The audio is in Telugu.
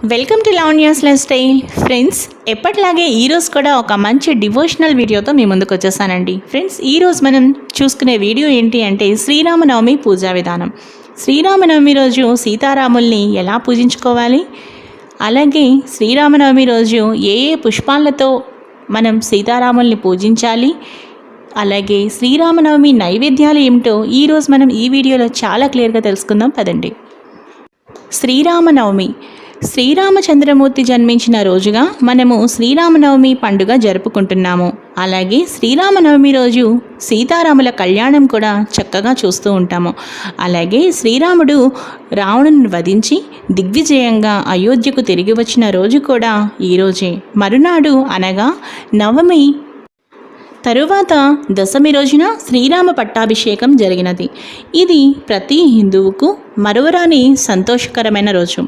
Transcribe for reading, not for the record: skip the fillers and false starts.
Welcome to Lavanya's life style. Friends, ఎప్పటిలాగే ఈరోజు కూడా ఒక మంచి డివోషనల్ వీడియోతో మీ ముందుకు వచ్చేసానండి. ఫ్రెండ్స్, ఈరోజు మనం చూసుకునే వీడియో ఏంటి అంటే శ్రీరామనవమి పూజా విధానం. శ్రీరామనవమి రోజు సీతారాముల్ని ఎలా పూజించుకోవాలి, అలాగే శ్రీరామనవమి రోజు ఏ ఏ పుష్పాలతో మనం సీతారాముల్ని పూజించాలి, అలాగే శ్రీరామనవమి నైవేద్యాలు ఏమిటో ఈరోజు మనం ఈ వీడియోలో చాలా క్లియర్గా తెలుసుకుందాం. పదండి. శ్రీరామనవమి శ్రీరామచంద్రమూర్తి జన్మించిన రోజుగా మనము శ్రీరామనవమి పండుగ జరుపుకుంటున్నాము. అలాగే శ్రీరామనవమి రోజు సీతారాముల కళ్యాణం కూడా చక్కగా చూస్తూ ఉంటాము. అలాగే శ్రీరాముడు రావణుని వధించి దిగ్విజయంగా అయోధ్యకు తిరిగి వచ్చిన రోజు కూడా ఈరోజే. మరునాడు అనగా నవమి తరువాత దశమి రోజున శ్రీరామ పట్టాభిషేకం జరిగినది. ఇది ప్రతి హిందువుకు మరువరాని సంతోషకరమైన రోజు.